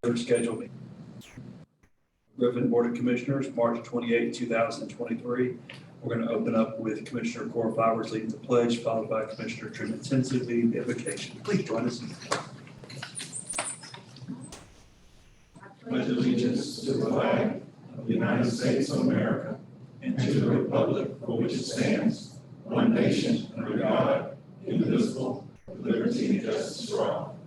Scheduled meeting. Griffin Board of Commissioners, March 28, 2023. We're going to open up with Commissioner Core Flowers leading the pledge, followed by Commissioner Truman Tinsley leading the invocation. Please join us. Pledge allegiance to the flag of the United States of America and to the republic for which it stands, one nation under God, indivisible, with liberty and justice for all.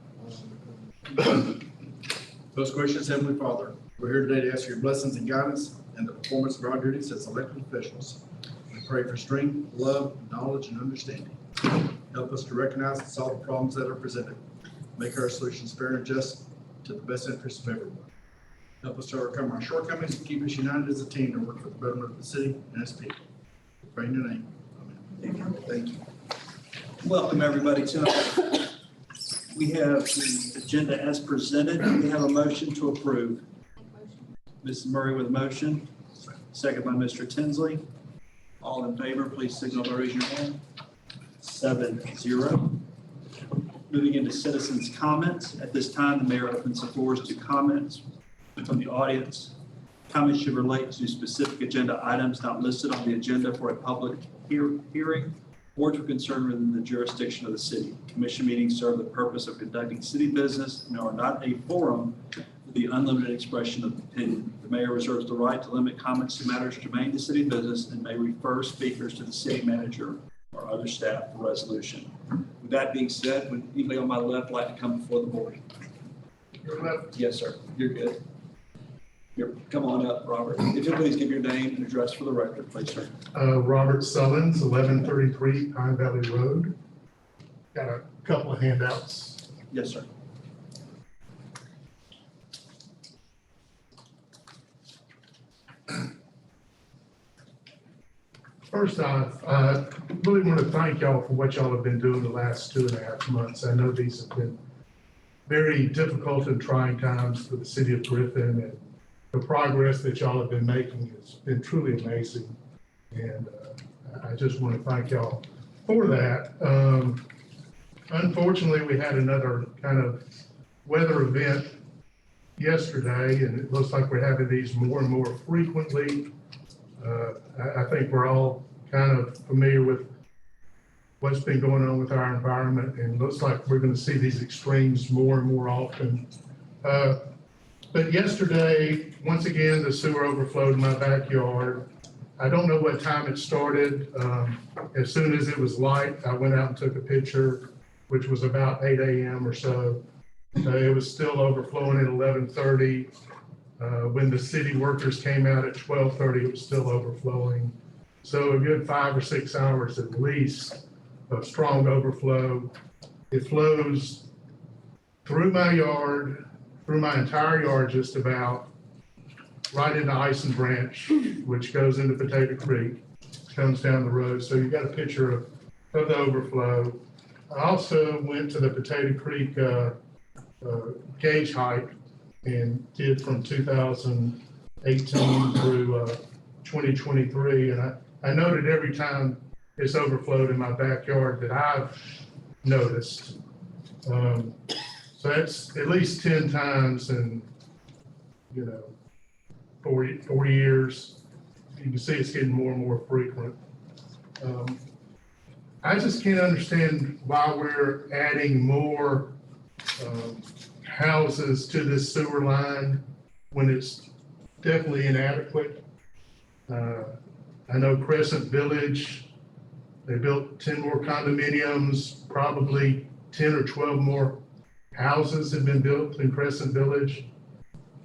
Most gracious Heavenly Father, we're here today to ask for your blessings and guidance in the performance of our duties as elected officials. We pray for strength, love, knowledge, and understanding. Help us to recognize and solve the problems that are presented. Make our solutions fair and just to the best interest of everyone. Help us to overcome our shortcomings and keep us united as a team to work for the betterment of the city and its people. We pray in your name. Amen. Thank you. Welcome, everybody, tonight. We have the agenda as presented. We have a motion to approve. Mrs. Murray with a motion, second by Mr. Tinsley. All in favor, please signal by raising your hand. 7-0. Moving into citizens' comments. At this time, the mayor opens the floors to comments from the audience. Comments should relate to specific agenda items not listed on the agenda for a public hearing or to concern within the jurisdiction of the city. Commission meetings serve the purpose of conducting city business and are not a forum for the unlimited expression of opinion. The mayor reserves the right to limit comments to matters germane to city business and may refer speakers to the city manager or other staff for resolution. With that being said, would anybody on my left like to come before the board? Your left. Yes, sir. You're good. Come on up, Robert. If you'll please give your name and address for the record, please, sir. Robert Sullins, 1133 Pine Valley Road. Got a couple of handouts. Yes, sir. First off, I really want to thank y'all for what y'all have been doing the last 2.5 months. I know these have been very difficult and trying times for the city of Griffin, and the progress that y'all have been making has been truly amazing. And I just want to thank y'all for that. Unfortunately, we had another kind of weather event yesterday, and it looks like we're having these more and more frequently. I think we're all kind of familiar with what's been going on with our environment, and it looks like we're going to see these extremes more and more often. But yesterday, once again, the sewer overflowed in my backyard. I don't know what time it started. As soon as it was light, I went out and took a picture, which was about 8 a.m. or so. It was still overflowing at 11:30. When the city workers came out at 12:30, it was still overflowing. So a good 5 or 6 hours at least of strong overflow. It flows through my yard, through my entire yard just about, right into Ison Branch, which goes into Potato Creek, comes down the road. So you got a picture of the overflow. I also went to the Potato Creek gauge hike and did from 2018 through 2023. And I noted every time it's overflowed in my backyard that I've noticed. So that's at least 10 times in, 4 years. You can see it's getting more and more frequent. I just can't understand why we're adding more houses to this sewer line when it's definitely inadequate. I know Crescent Village, they built 10 more condominiums, probably 10 or 12 more houses have been built in Crescent Village.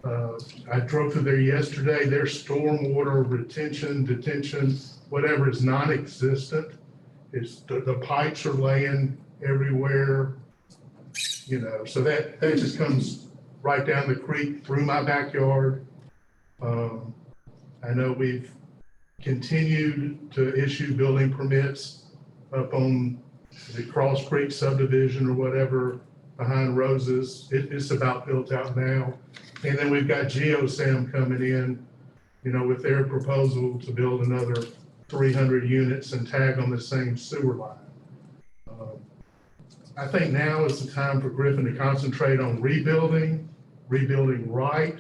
I drove through there yesterday. Their stormwater retention, detention, whatever is non-existent. It's the pipes are laying everywhere, so that just comes right down the creek through my backyard. I know we've continued to issue building permits up on the Cross Creek subdivision or whatever behind Roses. It's about built out now. And then we've got GeoSam coming in, with their proposal to build another 300 units and tag on the same sewer line. I think now is the time for Griffin to concentrate on rebuilding rebuilding right.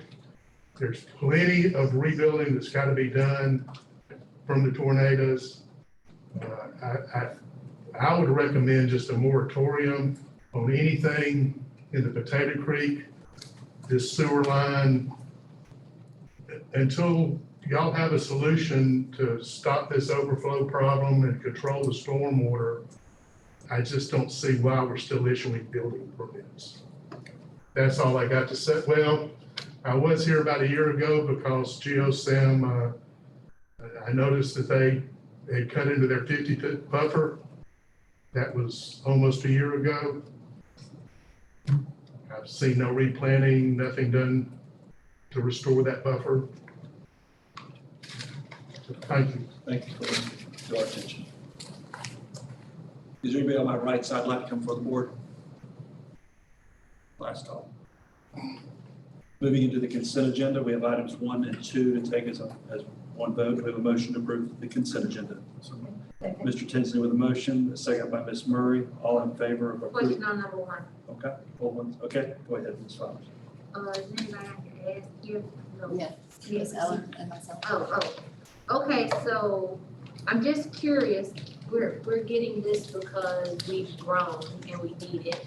There's plenty of rebuilding that's got to be done from the tornadoes. I would recommend just a moratorium on anything in the Potato Creek, this sewer line, until y'all have a solution to stop this overflow problem and control the stormwater. I just don't see why we're still issuing building permits. That's all I got to say. Well, I was here about a year ago because GeoSam, I noticed that they had cut into their 50-foot buffer. That was almost a year ago. I've seen no replanting, nothing done to restore that buffer. Thank you. Thank you for your attention. Is there anybody on my right side like to come before the board? Last call. Moving into the consent agenda, we have items 1 and 2 to take as one vote. We have a motion to approve the consent agenda. Mr. Tinsley with a motion, a second by Ms. Murray. All in favor of approving? Question on number 1. Okay, hold on. Okay, go ahead, Ms. Flowers. Is anybody I can ask you? No. Yeah, Ms. Ellen and myself. Okay, so I'm just curious, we're getting this because we've grown and we need it.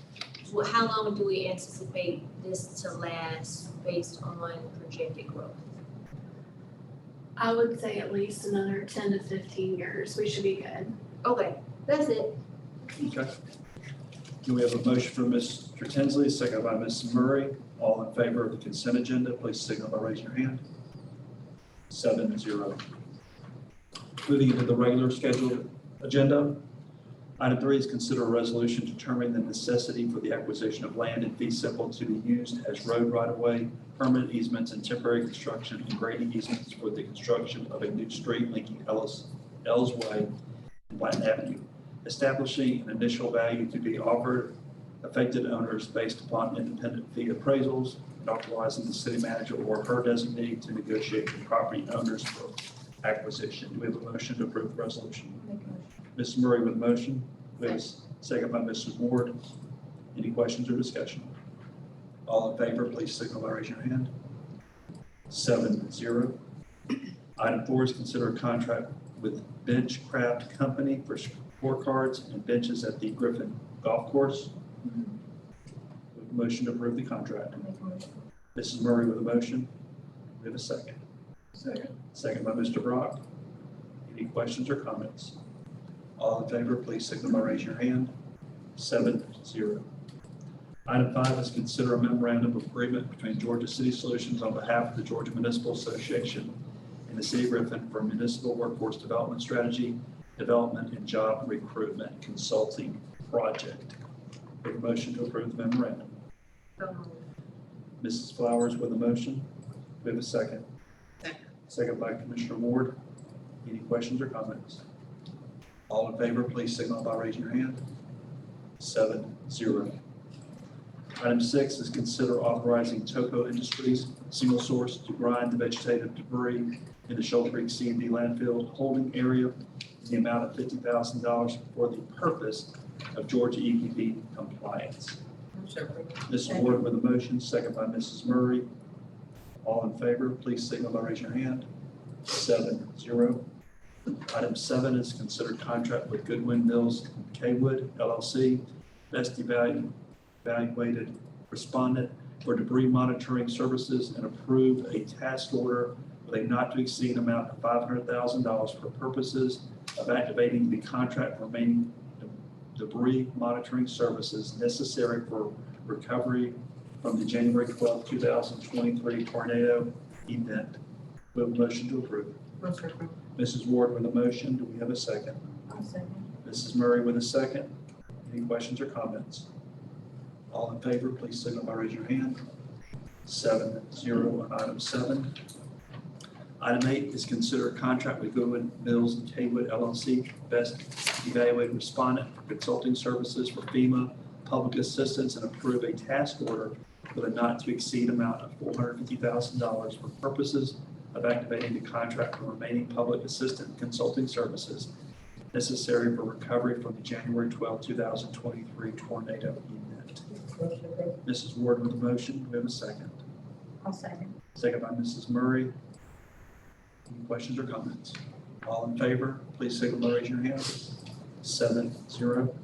How long do we anticipate this to last based on projected growth? I would say at least another 10 to 15 years. We should be good. Okay, that's it. Okay. Do we have a motion for Mr. Tinsley, second by Ms. Murray? All in favor of the consent agenda, please signal by raising your hand. 7-0. Moving into the regular scheduled agenda. Item 3 is consider a resolution determining the necessity for the acquisition of land in fee simple to be used as road right-of-way, permanent easements, and temporary construction and grading easements for the construction of a new street linking Ells Way and Blanton Avenue, establishing an initial value to be offered affected owners based upon independent fee appraisals, and authorizing the city manager or her designee to negotiate with property owners for acquisition. Do we have a motion to approve the resolution? Mrs. Murray with a motion, please. Second by Mrs. Ward. Any questions or discussion? All in favor, please signal by raising your hand. 7-0. Item 4 is consider a contract with Benchcraft Company for scorecards and benches at the Griffin Golf Course. Motion to approve the contract. Mrs. Murray with a motion. We have a second. Second by Mr. Brock. Any questions or comments? All in favor, please signal by raising your hand. 7-0. Item 5 is consider a memorandum of agreement between Georgia City Solutions on behalf of the Georgia Municipal Association and the City of Griffin for municipal workforce development strategy, development, and job recruitment consulting project. We have a motion to approve the memorandum. Mrs. Flowers with a motion. We have a second. Second by Commissioner Ward. Any questions or comments? All in favor, please signal by raising your hand. 7-0. Item 6 is consider authorizing Toco Industries single source to grind the vegetative debris in the Shoal Creek C&D landfill holding area in the amount of $50,000 for the purpose of Georgia EPP compliance. Mrs. Ward with a motion, second by Mrs. Murray. All in favor, please signal by raising your hand. 7-0. Item 7 is considered contract with Goodwin Mills Kaywood LLC, best evaluated respondent for debris monitoring services, and approve a task order with a not to exceed amount of $500,000 for purposes of activating the contract for remaining debris monitoring services necessary for recovery from the January 12, 2023 tornado event. We have a motion to approve. Mrs. Ward with a motion. Do we have a second? Mrs. Murray with a second. Any questions or comments? All in favor, please signal by raising your hand. 7-0 on item 7. Item 8 is consider a contract with Goodwin Mills and Kaywood LLC, best evaluated respondent for consulting services for FEMA public assistance, and approve a task order with a not to exceed amount of $450,000 for purposes of activating the contract for remaining public assistant consulting services necessary for recovery from the January 12, 2023 tornado event. Mrs. Ward with a motion. Do we have a second? I'll second. Second by Mrs. Murray. Any questions or comments? All in favor, please signal by raising your hand. 7-0.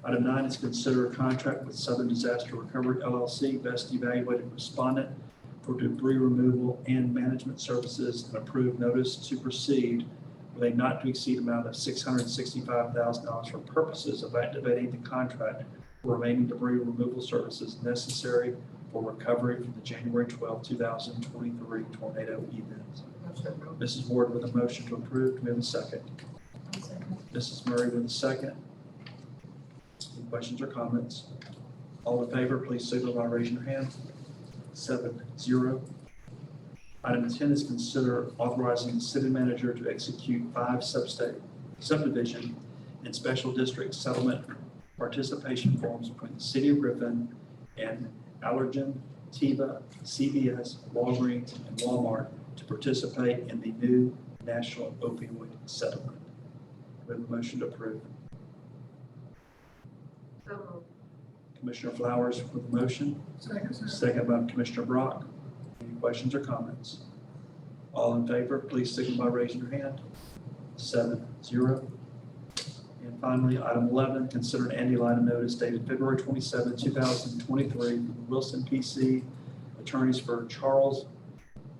Item 9 is consider a contract with Southern Disaster Recovery LLC, best evaluated respondent for debris removal and management services, and approved notice to proceed with a not to exceed amount of $665,000 for purposes of activating the contract for remaining debris removal services necessary for recovery from the January 12, 2023 tornado event. Mrs. Ward with a motion to approve. Do we have a second? Mrs. Murray with a second. Any questions or comments? All in favor, please signal by raising your hand. 7-0. Item 10 is consider authorizing the city manager to execute 5 subdivision and special district settlement participation forms between the city of Griffin and Allergen, Teva, CVS, Walgreens, and Walmart to participate in the new national opioid settlement. We have a motion to approve. So moved. Commissioner Flowers with the motion. Second by Commissioner Brock. Any questions or comments? All in favor, please signal by raising your hand. 7-0. And finally, item 11, consider an ante litem notice dated February 27, 2023 from Wilson PC attorneys for Charles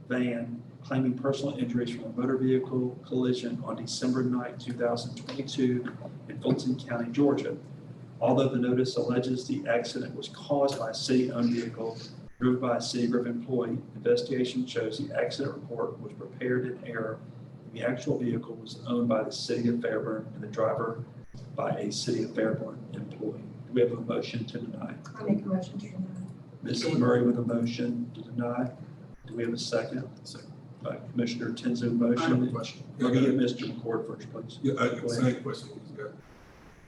Van claiming personal injuries from a motor vehicle collision on December 9, 2022 in Fulton County, Georgia. Although the notice alleges the accident was caused by a city-owned vehicle driven by a City of Griffin employee, investigation shows the accident report was prepared in error. The actual vehicle was owned by the City of Fairburn and the driver by a City of Fairburn employee. Do we have a motion to deny? I make a motion to deny. Mrs. Murray with a motion to deny. Do we have a second? Second. By Commissioner Tenzu, I have a motion. question. Let me get Mr. McCord first, please. Yeah, Go ahead. same question.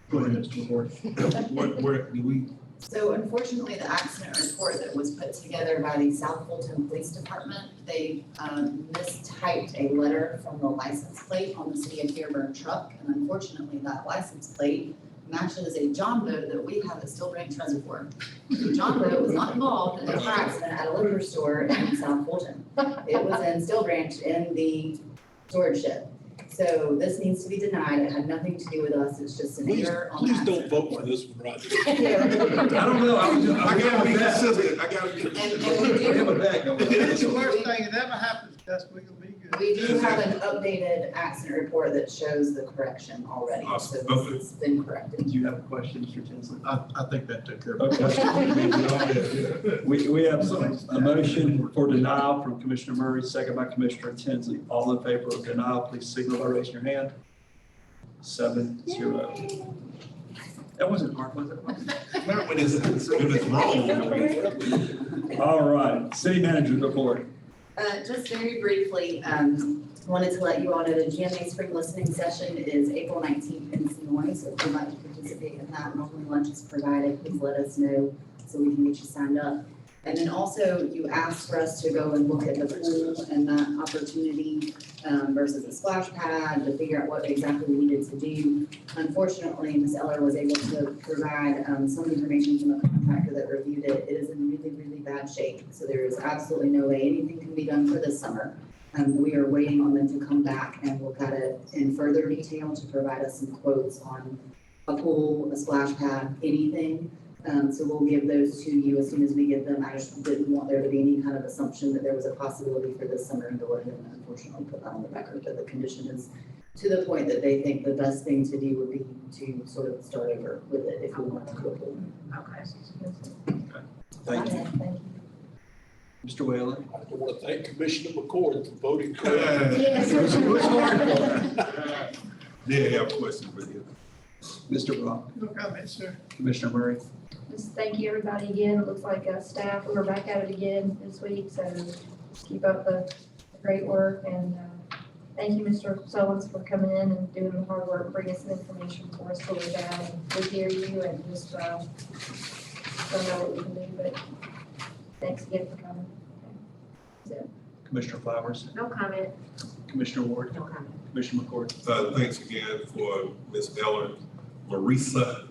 Go ahead, Mr. McCord. Where do we, So unfortunately, the accident report that was put together by the South Fulton Police Department, they mistyped a letter from the license plate on the City of Fairburn truck. And unfortunately, that license plate matches a John boat that we have at Steel Branch Reservoir. The John boat was not involved in the car accident at a liquor store in South Fulton. It was in Steel Branch in the storage shed. So this needs to be denied. It had nothing to do with us. It's just an error on Please that. don't vote for this one, Roger. I don't know. I gotta be consistent, I gotta be And consistent. we do. have a bag. It's the worst thing that ever happens, that's we gonna be good. We do have an updated accident report that shows the correction already, so Awesome. this Okay. has been corrected. Do you have a question, Mr. Tinsley? I think that took care of it. Okay. We have a motion for denial from Commissioner Murray, second by Commissioner Tinsley. All in favor of denial, please signal by raising your hand. 7-0. That wasn't hard, was it? Not when it's wrong. All right, city manager's report. Just very briefly, wanted to let you all know the GMA spring listening session is April 19th in Senoia, so if you'd like to participate in that, normally lunch is provided, please let us know so we can get you signed up. And then also, you asked for us to go and look at the pool and that opportunity versus a splash pad to figure out what exactly we needed to do. Unfortunately, Ms. Eller was able to provide some information from the contractor that reviewed it. It is in really, really bad shape. So there is absolutely no way anything can be done for this summer. We are waiting on them to come back and look at it in further detail to provide us some quotes on a pool, a splash pad, anything. So we'll give those to you as soon as we get them. I just didn't want there to be any kind of assumption that there was a possibility for this summer and go ahead and unfortunately put that on the record, that the condition is to the point that they think the best thing to do would be to sort of start over with it if we want to do a pool. Okay. Thank you. Thank you. Mr. Whalen. I want to thank Commissioner McCord for voting correct. Yes. Yeah, I have a question for you. Mr. Brock. No comment, sir. Commissioner Murray. Just thank you, everybody, again. It looks like staff, we're back at it again this week, so keep up the great work. And thank you, Mr. Sullins, for coming in and doing the hard work, bringing some information for us to look at. And we hear you and just don't know what we can do, but thanks again for coming. So, Commissioner Flowers. No comment. Commissioner Ward. No comment. Commissioner McCord. Thanks again for Ms. Eller, Marisa,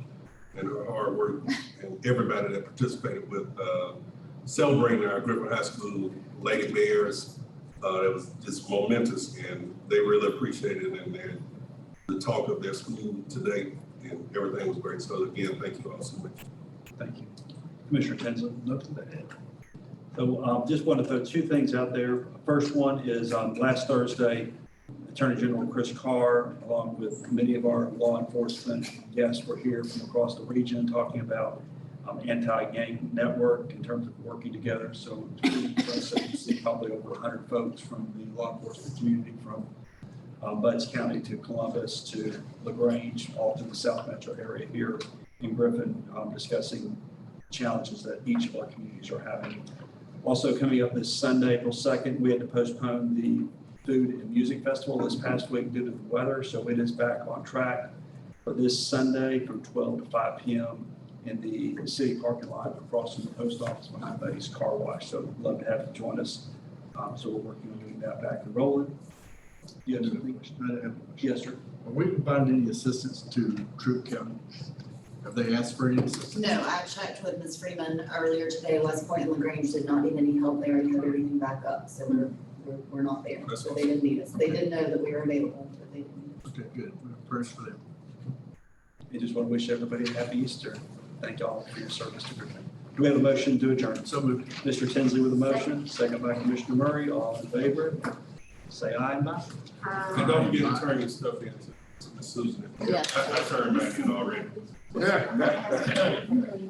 and her hard work, and everybody that participated with celebrating our Griffin High School Lady Bears. It was just momentous, and they really appreciated it, and the talk of their school today, and everything was great. So again, thank you all so much. Thank you. Commissioner Tinsley, nothing to add. So just want to throw two things out there. First one is last Thursday, Attorney General Chris Carr, along with many of our law enforcement guests, were here from across the region talking about anti-gang network in terms of working together. So it's really impressive to see probably over 100 folks from the law enforcement community from Bucks County to Columbus to LaGrange, all to the South Metro area here in Griffin, discussing challenges that each of our communities are having. Also coming up this Sunday, April 2nd, we had to postpone the Food and Music Festival this past week due to the weather, so it is back on track for this Sunday from 12 to 5 p.m. in the city parking lot across from the post office behind Buddy's Car Wash. So we'd love to have you join us. So we're working on getting that back and rolling. You have anything? Yes, sir. Are we providing any assistance to Troop County? Have they asked for any assistance? No, I checked with Ms. Freeman earlier today. West Point and LaGrange did not need any help there and had everything back up. So we're not there. That's So they didn't need us. They did know that we were available, but they didn't need us. Okay, good. Prayers for them. I just want to wish everybody a happy Easter. Thank y'all for your service to Griffin. Do we have a motion to adjourn? So moved. Mr. Tinsley with a motion, second by Commissioner Murray. All in favor? Say aye. And don't forget to turn your stuff in to Ms. Susan. Yes. I turned back in already. Yeah. Already.